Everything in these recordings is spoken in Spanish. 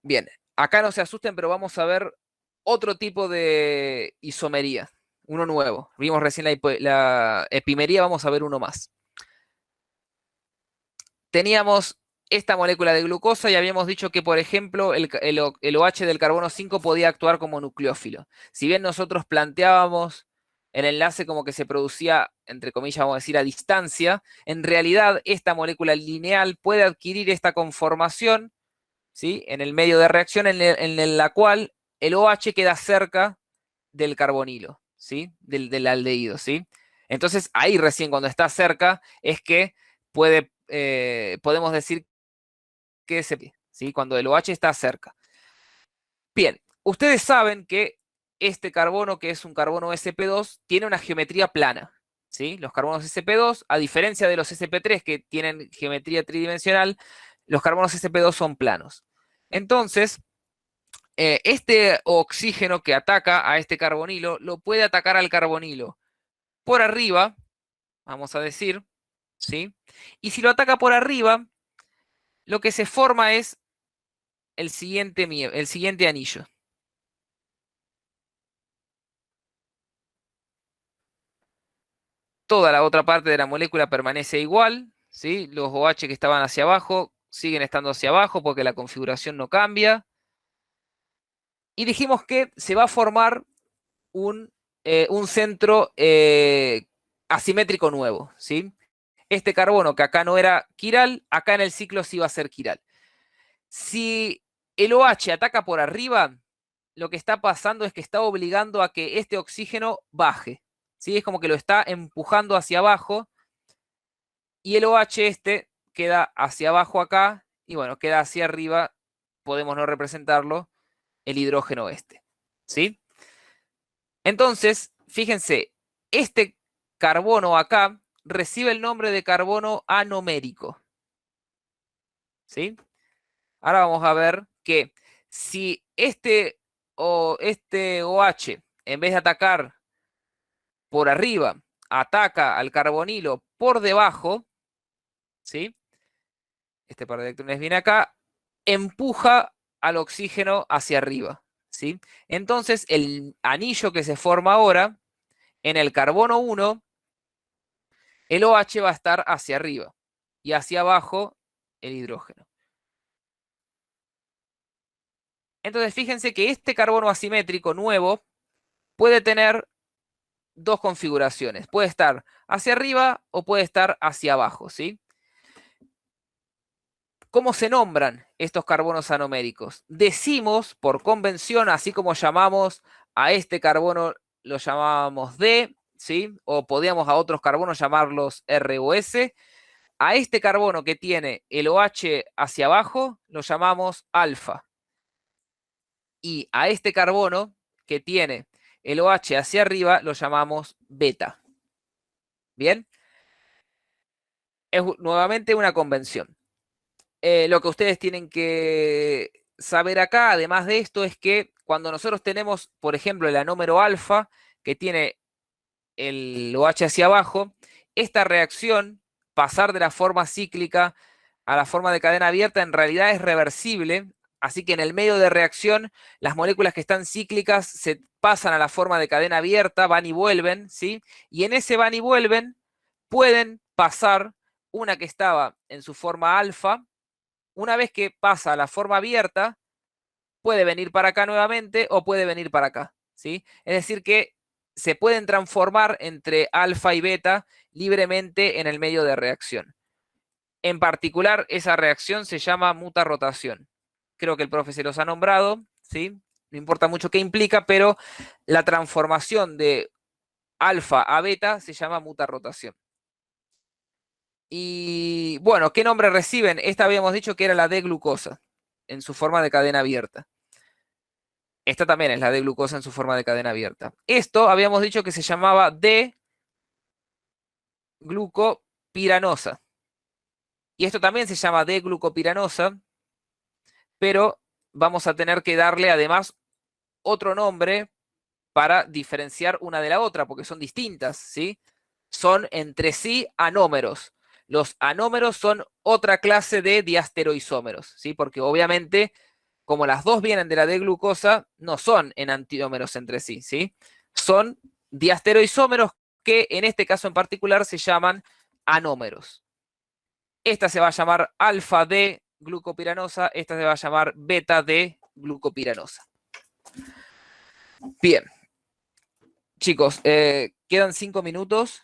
Bien, acá no se asusten, pero vamos a ver otro tipo de isomería, uno nuevo. Vimos recién la epimería, vamos a ver uno más. Teníamos esta molécula de glucosa y habíamos dicho que, por ejemplo, el OH del carbono 5 podía actuar como nucleófilo. Si bien nosotros planteábamos el enlace como que se producía, entre comillas, vamos a decir, a distancia, en realidad esta molécula lineal puede adquirir esta conformación, ¿sí?, en el medio de reacción en la cual el OH queda cerca del carbonilo, ¿sí?, del aldehído, ¿sí? Entonces ahí recién cuando está cerca es que podemos decir que ¿sí?, cuando el OH está cerca. Bien, ustedes saben que este carbono, que es un carbono sp2, tiene una geometría plana, ¿sí? Los carbonos sp2, a diferencia de los sp3 que tienen geometría tridimensional, los carbonos sp2 son planos. Entonces, este oxígeno que ataca a este carbonilo, lo puede atacar al carbonilo por arriba, vamos a decir, ¿sí? Y si lo ataca por arriba, lo que se forma es el siguiente anillo. Toda la otra parte de la molécula permanece igual, ¿sí? Los OH que estaban hacia abajo siguen estando hacia abajo porque la configuración no cambia. Y dijimos que se va a formar un centro asimétrico nuevo, ¿sí? Este carbono que acá no era quiral, acá en el ciclo sí va a ser quiral. Si el OH ataca por arriba, lo que está pasando es que está obligando a que este oxígeno baje, ¿sí? Es como que lo está empujando hacia abajo y el OH este queda hacia abajo acá y bueno, queda hacia arriba, podemos no representarlo, el hidrógeno este, ¿sí? Entonces, fíjense, este carbono acá recibe el nombre de carbono anomérico, ¿sí? Ahora vamos a ver que si este OH, en vez de atacar por arriba, ataca al carbonilo por debajo, ¿sí? Este par de electrones viene acá, empuja al oxígeno hacia arriba, ¿sí? Entonces, el anillo que se forma ahora, en el carbono 1, el OH va a estar hacia arriba y hacia abajo el hidrógeno. Entonces, fíjense que este carbono asimétrico nuevo puede tener dos configuraciones. Puede estar hacia arriba o puede estar hacia abajo, ¿sí? ¿Cómo se nombran estos carbonos anoméricos? Decimos, por convención, así como llamamos a este carbono, lo llamábamos D, ¿sí? O podíamos a otros carbonos llamarlos R o S. A este carbono que tiene el OH hacia abajo, lo llamamos alfa. Y a este carbono que tiene el OH hacia arriba, lo llamamos beta. ¿Bien? Es nuevamente una convención. Lo que ustedes tienen que saber acá, además de esto, es que cuando nosotros tenemos, por ejemplo, el anómero alfa, que tiene el OH hacia abajo, esta reacción, pasar de la forma cíclica a la forma de cadena abierta, en realidad es reversible, así que en el medio de reacción, las moléculas que están cíclicas se pasan a la forma de cadena abierta, van y vuelven, ¿sí? Y en ese van y vuelven pueden pasar una que estaba en su forma alfa, una vez que pasa a la forma abierta, puede venir para acá nuevamente o puede venir para acá, ¿sí? Es decir que se pueden transformar entre alfa y beta libremente en el medio de reacción. En particular, esa reacción se llama mutarrotación. Creo que el profe se los ha nombrado, ¿sí? No importa mucho qué implica, pero la transformación de alfa a beta se llama mutarrotación. Y bueno, ¿qué nombre reciben? Esta habíamos dicho que era la D-glucosa, en su forma de cadena abierta. Esta también es la D-glucosa en su forma de cadena abierta. Esto habíamos dicho que se llamaba D-glucopiranosa. Y esto también se llama D-glucopiranosa, pero vamos a tener que darle además otro nombre para diferenciar una de la otra, porque son distintas, ¿sí? Son entre sí anómeros. Los anómeros son otra clase de diastereoisómeros, ¿sí? Porque obviamente como las dos vienen de la D-glucosa, no son enantiómeros entre sí, ¿sí? Son diastereoisómeros que en este caso en particular se llaman anómeros. Esta se va a llamar alfa D glucopiranosa, esta se va a llamar beta D glucopiranosa. Bien, chicos, quedan 5 minutos.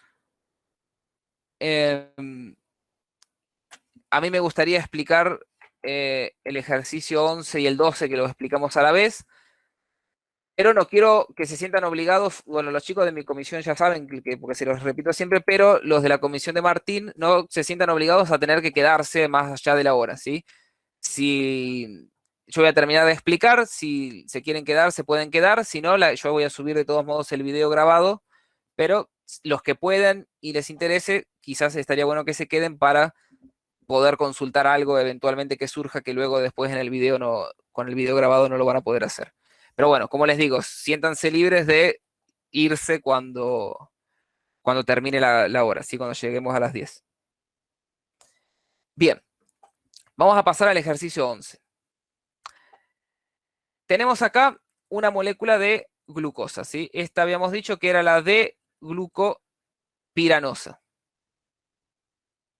A mí me gustaría explicar el ejercicio 11 y el 12, que lo explicamos a la vez, pero no quiero que se sientan obligados. Bueno, los chicos de mi comisión ya saben, porque se los repito siempre, pero los de la comisión de Martín no se sientan obligados a tener que quedarse más allá de la hora, ¿sí? Si yo voy a terminar de explicar, si se quieren quedar, se pueden quedar, si no, yo voy a subir de todos modos el video grabado, pero los que puedan y les interese, quizás estaría bueno que se queden para poder consultar algo eventualmente que surja, que luego después en el video no, con el video grabado no lo van a poder hacer. Pero bueno, como les digo, siéntanse libres de irse cuando termine la hora, ¿sí? Cuando lleguemos a las 10. Bien, vamos a pasar al ejercicio 11. Tenemos acá una molécula de glucosa, ¿sí? Esta habíamos dicho que era la D-glucopiranosa.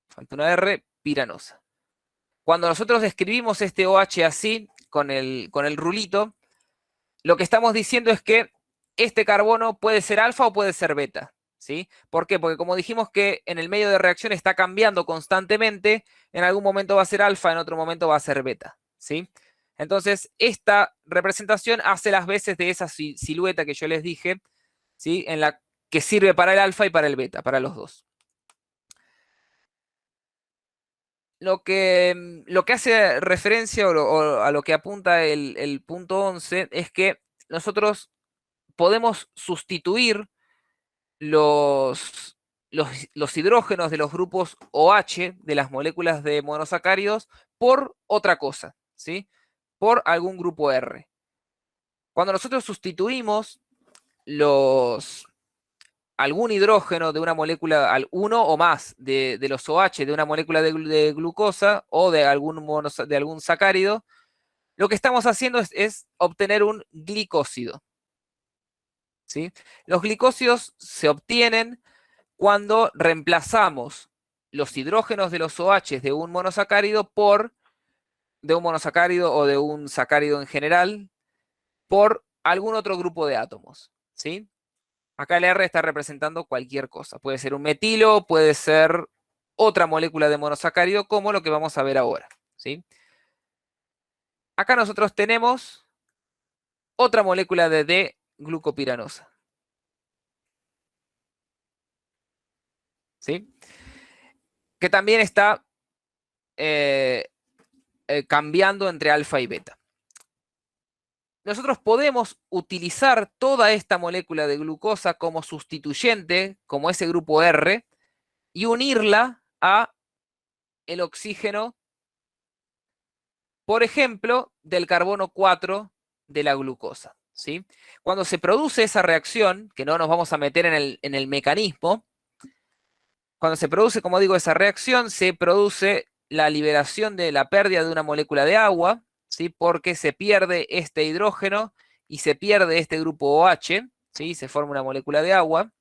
Falta una R, piranosa. Cuando nosotros describimos este OH así, con el rulito, lo que estamos diciendo es que este carbono puede ser alfa o puede ser beta, ¿sí? ¿Por qué? Porque como dijimos que en el medio de reacción está cambiando constantemente, en algún momento va a ser alfa, en otro momento va a ser beta, ¿sí? Entonces, esta representación hace las veces de esa silueta que yo les dije, ¿sí? En la que sirve para el alfa y para el beta, para los dos. Lo que hace referencia o a lo que apunta el punto 11 es que nosotros podemos sustituir los hidrógenos de los grupos OH de las moléculas de monosacáridos por otra cosa, ¿sí? Por algún grupo R. Cuando nosotros sustituimos algún hidrógeno de una molécula, uno o más de los OH de una molécula de glucosa o de algún sacárido, lo que estamos haciendo es obtener un glicósido, ¿sí? Los glicósidos se obtienen cuando reemplazamos los hidrógenos de los OH de un monosacárido de un monosacárido o de un sacárido en general, por algún otro grupo de átomos, ¿sí? Acá el R está representando cualquier cosa. Puede ser un metilo, puede ser otra molécula de monosacárido, como lo que vamos a ver ahora, ¿sí? Acá nosotros tenemos otra molécula de D-glucopiranosa, ¿sí? Que también está cambiando entre alfa y beta. Nosotros podemos utilizar toda esta molécula de glucosa como sustituyente, como ese grupo R, y unirla a el oxígeno, por ejemplo, del carbono 4 de la glucosa, ¿sí? Cuando se produce esa reacción, que no nos vamos a meter en el mecanismo, cuando se produce, como digo, esa reacción, se produce la liberación de la pérdida de una molécula de agua, ¿sí? Porque se pierde este hidrógeno y se pierde este grupo OH, ¿sí? Se forma una molécula de agua.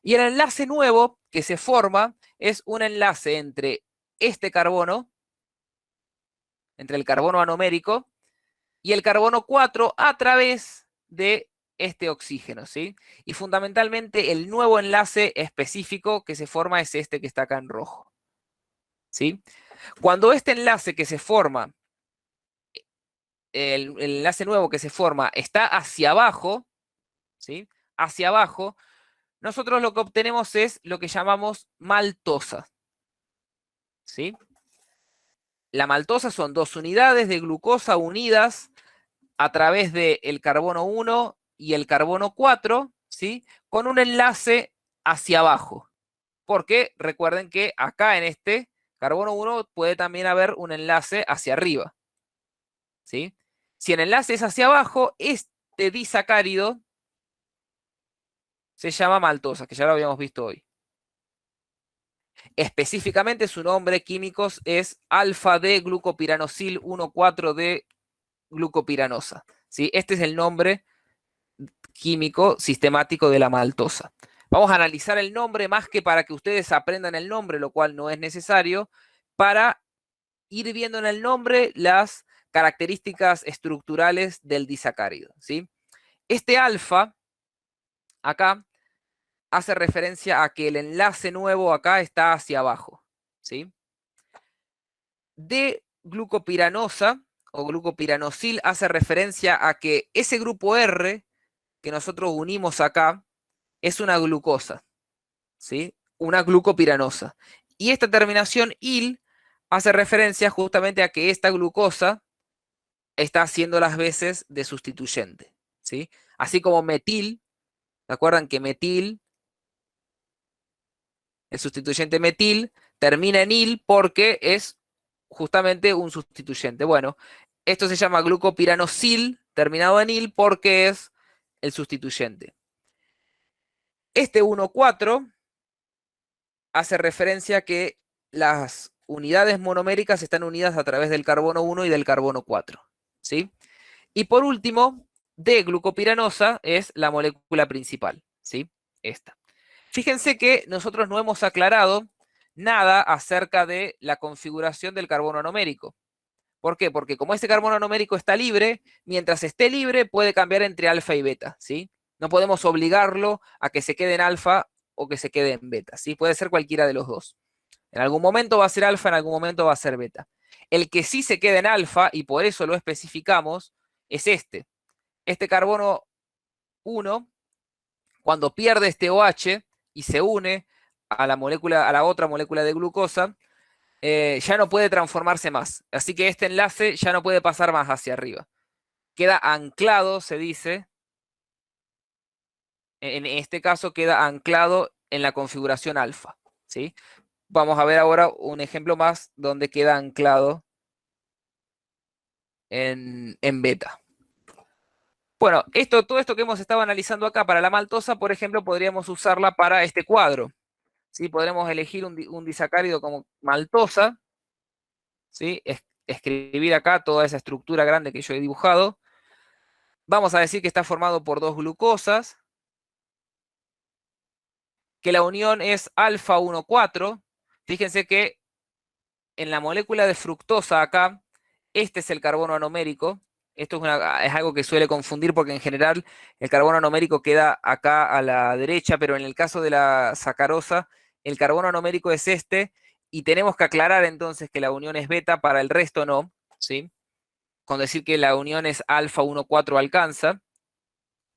Y el enlace nuevo que se forma es un enlace entre este carbono, entre el carbono anomérico, y el carbono 4 a través de este oxígeno, ¿sí? Y fundamentalmente el nuevo enlace específico que se forma es este que está acá en rojo, ¿sí? Cuando este enlace que se forma, el enlace nuevo que se forma está hacia abajo, ¿sí? Hacia abajo, nosotros lo que obtenemos es lo que llamamos maltosa, ¿sí? La maltosa son dos unidades de glucosa unidas a través del carbono 1 y el carbono 4, ¿sí? Con un enlace hacia abajo. Porque recuerden que acá en este carbono 1 puede también haber un enlace hacia arriba, ¿sí? Si el enlace es hacia abajo, este disacárido se llama maltosa, que ya lo habíamos visto hoy. Específicamente su nombre químico es alfa D glucopiranosil 1,4-D D-glucopiranosa. ¿Sí? Este es el nombre químico sistemático de la maltosa. Vamos a analizar el nombre más que para que ustedes aprendan el nombre, lo cual no es necesario, para ir viendo en el nombre las características estructurales del disacárido, ¿sí? Este alfa, acá, hace referencia a que el enlace nuevo acá está hacia abajo, ¿sí? D-glucopiranosa o glucopiranosil hace referencia a que ese grupo R que nosotros unimos acá es una glucosa, ¿sí? Una glucopiranosa. Y esta terminación il hace referencia justamente a que esta glucosa está haciendo las veces de sustituyente, ¿sí? Así como metil, ¿se acuerdan que metil, el sustituyente metil, termina en il porque es justamente un sustituyente? Bueno, esto se llama glucopiranosil, terminado en il, porque es el sustituyente. Este 1,4 hace referencia a que las unidades monoméricas están unidas a través del carbono 1 y del carbono 4, ¿sí? Y por último, D-glucopiranosa es la molécula principal, ¿sí? Esta. Fíjense que nosotros no hemos aclarado nada acerca de la configuración del carbono anomérico. ¿Por qué? Porque como este carbono anomérico está libre, mientras esté libre puede cambiar entre alfa y beta, ¿sí? No podemos obligarlo a que se quede en alfa o que se quede en beta, ¿sí? Puede ser cualquiera de los dos. En algún momento va a ser alfa, en algún momento va a ser beta. El que sí se queda en alfa, y por eso lo especificamos, es este. Este carbono 1, cuando pierde este OH y se une a la molécula, a la otra molécula de glucosa, ya no puede transformarse más. Así que este enlace ya no puede pasar más hacia arriba. Queda anclado, se dice. En este caso queda anclado en la configuración alfa, ¿sí? Vamos a ver ahora un ejemplo más donde queda anclado en beta. Bueno, todo esto que hemos estado analizando acá para la maltosa, por ejemplo, podríamos usarla para este cuadro, ¿sí? Podremos elegir un disacárido como maltosa, ¿sí? Escribir acá toda esa estructura grande que yo he dibujado. Vamos a decir que está formado por dos glucosas, que la unión es alfa 1,4. Fíjense que en la molécula de fructosa acá, este es el carbono anomérico. Esto es algo que suele confundir porque en general el carbono anomérico queda acá a la derecha, pero en el caso de la sacarosa, el carbono anomérico es este, y tenemos que aclarar entonces que la unión es beta, para el resto no, ¿sí? Con decir que la unión es alfa 1,4 alcanza.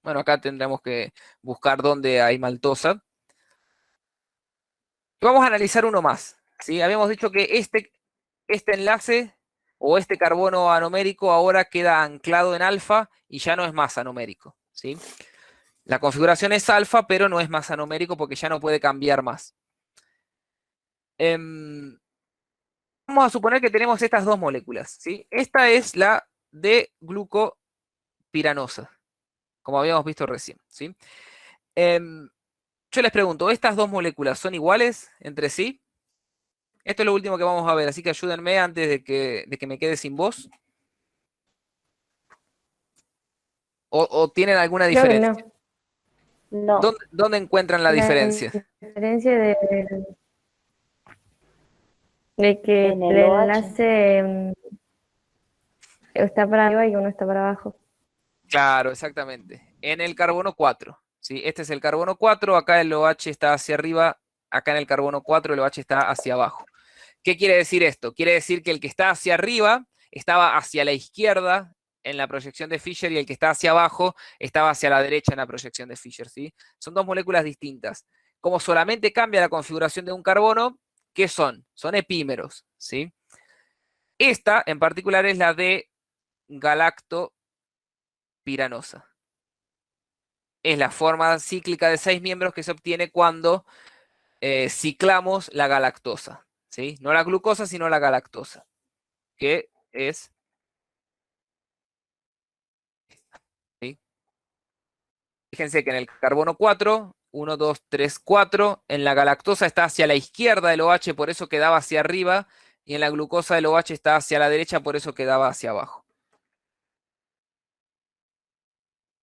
Bueno, acá tendremos que buscar dónde hay maltosa. Vamos a analizar uno más, ¿sí? Habíamos dicho que este enlace o este carbono anomérico ahora queda anclado en alfa y ya no es más anomérico, ¿sí? La configuración es alfa, pero no es más anomérico porque ya no puede cambiar más. Vamos a suponer que tenemos estas dos moléculas, ¿sí? Esta es la de glucopiranosa, como habíamos visto recién, ¿sí? Yo les pregunto, ¿estas dos moléculas son iguales entre sí? Esto es lo último que vamos a ver, así que ayúdenme antes de que me quede sin voz. ¿O tienen alguna Creo que diferencia? no. No. ¿Dónde encuentran la La diferencia? diferencia de que En el el OH. enlace está para arriba y uno está para abajo. Claro, exactamente. En el carbono 4, ¿sí? Este es el carbono 4, acá el OH está hacia arriba, acá en el carbono 4 el OH está hacia abajo. ¿Qué quiere decir esto? Quiere decir que el que está hacia arriba estaba hacia la izquierda en la proyección de Fischer y el que está hacia abajo estaba hacia la derecha en la proyección de Fischer, ¿sí? Son dos moléculas distintas. Como solamente cambia la configuración de un carbono, ¿qué son? Son epímeros, ¿sí? Esta en particular es la de galactopiranosa. Es la forma cíclica de 6 miembros que se obtiene cuando ciclamos la galactosa, ¿sí? No la glucosa, sino la galactosa, que es, ¿sí? Fíjense que en el carbono 4, 1, 2, 3, 4, en la galactosa está hacia la izquierda del OH, por eso quedaba hacia arriba, y en la glucosa el OH está hacia la derecha, por eso quedaba hacia abajo.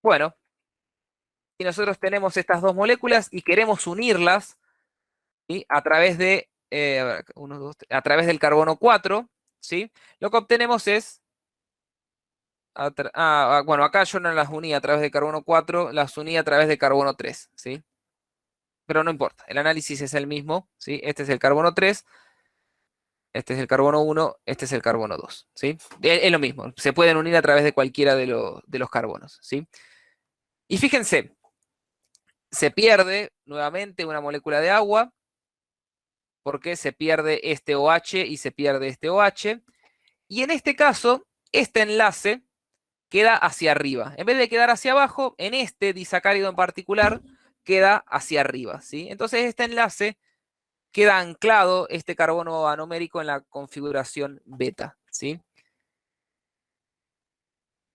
Bueno, y nosotros tenemos estas dos moléculas y queremos unirlas, ¿sí? A través de, a ver, a través del carbono 4, ¿sí? Lo que obtenemos es, bueno, acá yo no las uní a través de carbono 4, las uní a través de carbono 3, ¿sí? Pero no importa, el análisis es el mismo, ¿sí? Este es el carbono 3, este es el carbono 1, este es el carbono 2, ¿sí? Es lo mismo, se pueden unir a través de cualquiera de los carbonos, ¿sí? Y fíjense, se pierde nuevamente una molécula de agua, porque se pierde este OH y se pierde este OH, y en este caso, este enlace queda hacia arriba. En vez de quedar hacia abajo, en este disacárido en particular, queda hacia arriba, ¿sí? Entonces este enlace queda anclado, este carbono anomérico, en la configuración beta, ¿sí?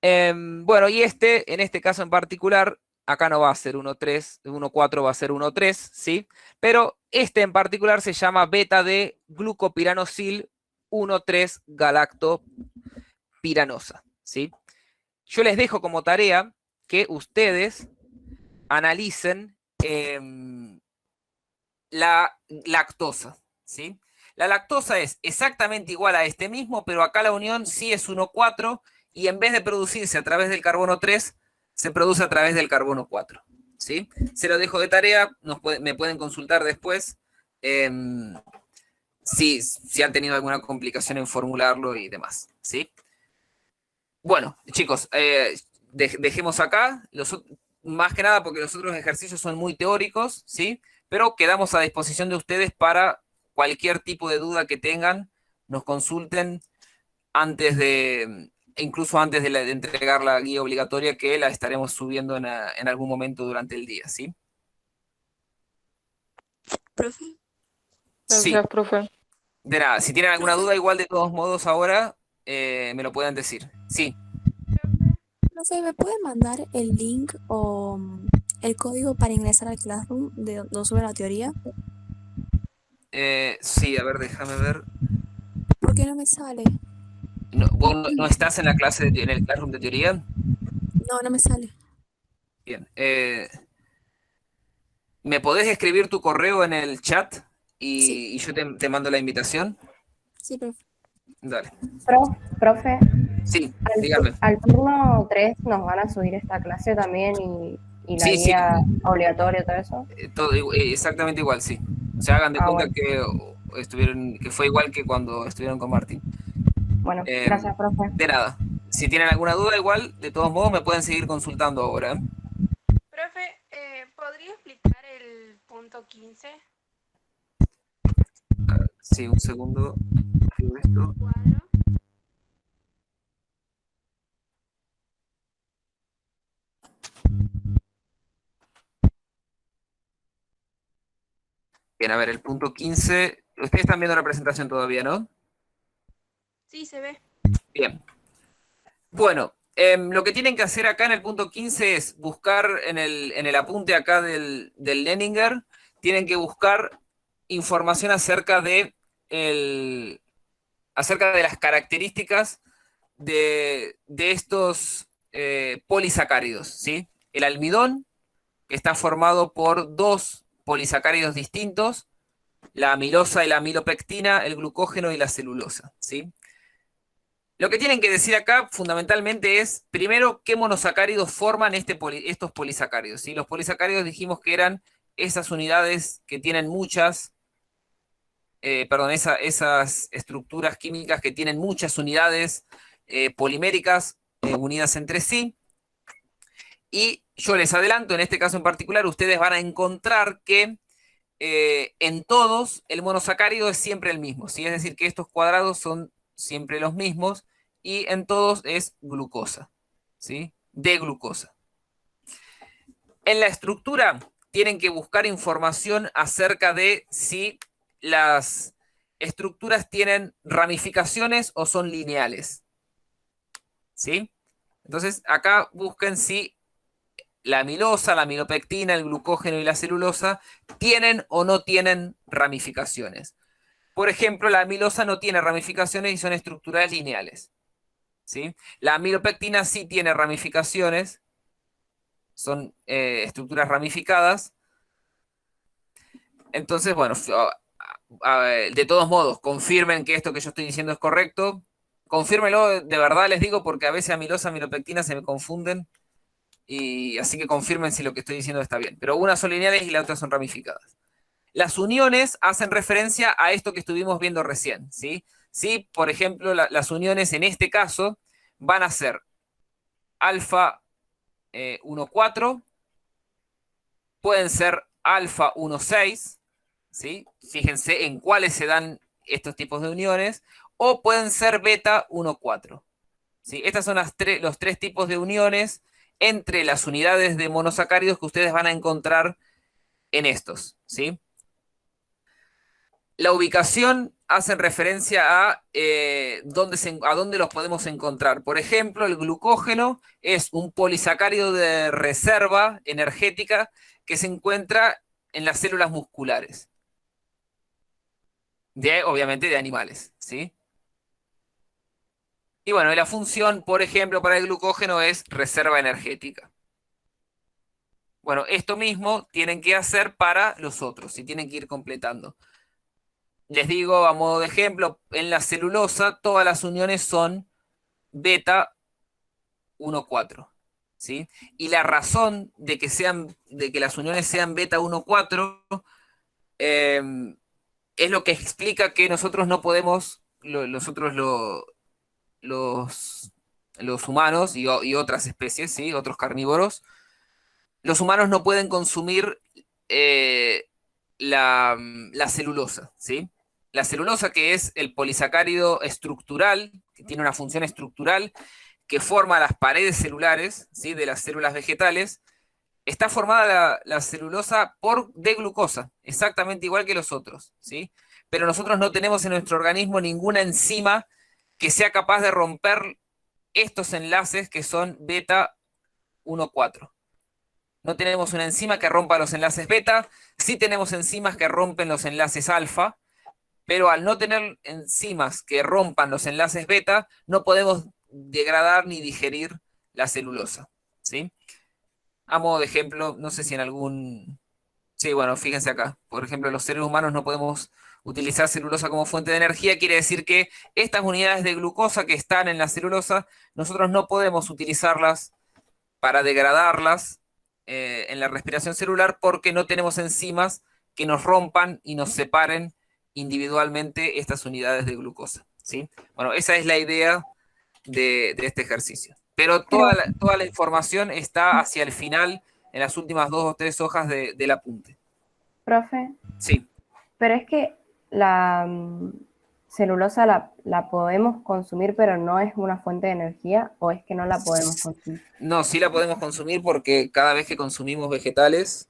Bueno, y en este caso en particular, acá no va a ser 1,3, 1,4 va a ser 1,3, ¿sí? Pero este en particular se llama beta de glucopiranosil 1,3 galactopiranosa, ¿sí? Yo les dejo como tarea que ustedes analicen la lactosa, ¿sí? La lactosa es exactamente igual a este mismo, pero acá la unión sí es 1,4 y en vez de producirse a través del carbono 3, se produce a través del carbono 4, ¿sí? Se lo dejo de tarea, me pueden consultar después eh, si han tenido alguna complicación en formularlo y demás, ¿sí? Bueno, chicos, dejemos acá, más que nada porque los otros ejercicios son muy teóricos, ¿sí? Pero quedamos a disposición de ustedes para cualquier tipo de duda que tengan, nos consulten incluso antes de entregar la guía obligatoria, que la estaremos subiendo en algún momento durante el día, ¿sí? Profe, Sí, Gracias, profe. de nada. Si tienen alguna profe, duda, igual de todos modos ahora me lo pueden decir. Sí, profe, ¿me puede mandar el link o el código para ingresar al Classroom de donde sube la teoría? sí, a ver, déjame ver. ¿Por qué no me sale? No, ¿vos no estás en la clase, en el Classroom de teoría? No, no me sale. Bien. ¿Me podés escribir tu correo en el chat Sí, y yo te mando la invitación? sí, profe. Dale. Profe, Sí, dígame. al turno 3 nos van a subir esta clase también y la Sí, sí, guía obligatoria y todo eso. exactamente igual, sí. O sea, hagan de Ah, cuenta bueno. que fue igual que cuando estuvieron con Martín. Bueno, Eh, gracias, profe. de nada. Si tienen alguna duda, igual, de todos modos, me pueden seguir consultando ahora. Profe, ¿podría explicar el punto 15? Sí, un segundo. Escribo esto. Cuadro. Bien, a ver, el punto 15. Ustedes están viendo la presentación todavía, ¿no? Sí, se ve. Bien. Bueno, lo que tienen que hacer acá en el punto 15 es buscar en el apunte acá del Leninger, tienen que buscar información acerca de las características de estos polisacáridos, ¿sí? El almidón, que está formado por dos polisacáridos distintos, la amilosa y la amilopectina, el glucógeno y la celulosa, ¿sí? Lo que tienen que decir acá fundamentalmente es, primero, qué monosacáridos forman estos polisacáridos, ¿sí? Los polisacáridos dijimos que eran esas unidades que tienen esas estructuras químicas que tienen muchas unidades poliméricas unidas entre sí. Y yo les adelanto, en este caso en particular, ustedes van a encontrar que en todos el monosacárido es siempre el mismo, ¿sí? Es decir, que estos cuadrados son siempre los mismos y en todos es glucosa, ¿sí? De glucosa. En la estructura tienen que buscar información acerca de si las estructuras tienen ramificaciones o son lineales, ¿sí? Entonces acá busquen si la amilosa, la amilopectina, el glucógeno y la celulosa tienen o no tienen ramificaciones. Por ejemplo, la amilosa no tiene ramificaciones y son estructuras lineales, ¿sí? La amilopectina sí tiene ramificaciones son estructuras ramificadas. Entonces, bueno, de todos modos, confirmen que esto que yo estoy diciendo es correcto. Confírmenlo, de verdad les digo, porque a veces amilosa, amilopectina se me confunden. Y así que confirmen si lo que estoy diciendo está bien. Pero unas son lineales y las otras son ramificadas. Las uniones hacen referencia a esto que estuvimos viendo recién, ¿sí? Sí, por ejemplo, las uniones en este caso van a ser alfa 1,4, pueden ser alfa 1,6, ¿sí? Fíjense en cuáles se dan estos tipos de uniones, o pueden ser beta 1,4. ¿Sí? Estas son los tres tipos de uniones entre las unidades de monosacáridos que ustedes van a encontrar en estos, ¿sí? La ubicación hace referencia a, dónde los podemos encontrar. Por ejemplo, el glucógeno es un polisacárido de reserva energética que se encuentra en las células musculares. Obviamente de animales, ¿sí? Y bueno, la función, por ejemplo, para el glucógeno es reserva energética. Bueno, esto mismo tienen que hacer para los otros, y tienen que ir completando. Les digo, a modo de ejemplo, en la celulosa todas las uniones son beta 1,4, ¿sí? Y la razón de que las uniones sean beta 1,4 es lo que explica que nosotros no podemos, los humanos y otras especies, ¿sí? Otros carnívoros, los humanos no pueden consumir la celulosa, ¿sí? La celulosa, que es el polisacárido estructural, que tiene una función estructural, que forma las paredes celulares, ¿sí? De las células vegetales, está formada la celulosa de glucosa, exactamente igual que los otros, ¿sí? Pero nosotros no tenemos en nuestro organismo ninguna enzima que sea capaz de romper estos enlaces que son beta 1,4. No tenemos una enzima que rompa los enlaces beta, sí tenemos enzimas que rompen los enlaces alfa, pero al no tener enzimas que rompan los enlaces beta, no podemos degradar ni digerir la celulosa, ¿sí? A modo de ejemplo, no sé si en algún... Sí, bueno, fíjense acá. Por ejemplo, los seres humanos no podemos utilizar celulosa como fuente de energía. Quiere decir que estas unidades de glucosa que están en la celulosa, nosotros no podemos utilizarlas para degradarlas en la respiración celular porque no tenemos enzimas que nos rompan y nos separen individualmente estas unidades de glucosa, ¿sí? Bueno, esa es la idea de este ejercicio. Pero toda la información está hacia el final, en las últimas 2 o 3 hojas del apunte. Profe, Sí. pero es que la celulosa la podemos consumir, pero no es una fuente de energía, ¿o es que no la podemos consumir? No, sí la podemos consumir porque cada vez que consumimos vegetales,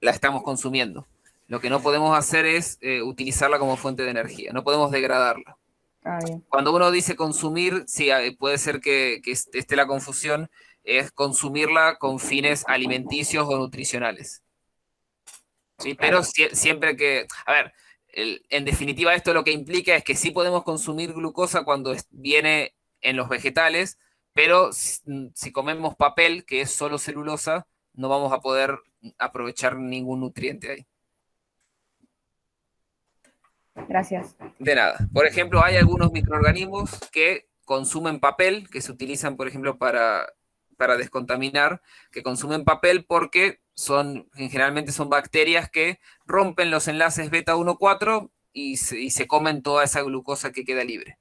la estamos consumiendo. Lo que no podemos hacer es utilizarla como fuente de energía, no podemos degradarla. Ah, bien. Cuando uno dice consumir, sí, puede ser que esté la confusión, es consumirla con fines alimenticios o nutricionales. ¿Sí? Pero siempre que, a ver, en definitiva esto lo que implica es que sí podemos consumir glucosa cuando viene en los vegetales, pero si comemos papel, que es solo celulosa, no vamos a poder aprovechar ningún nutriente ahí. Gracias. De nada. Por ejemplo, hay algunos microorganismos que consumen papel, que se utilizan, por ejemplo, para descontaminar, que consumen papel porque generalmente son bacterias que rompen los enlaces beta 1,4 y se comen toda esa glucosa que queda libre.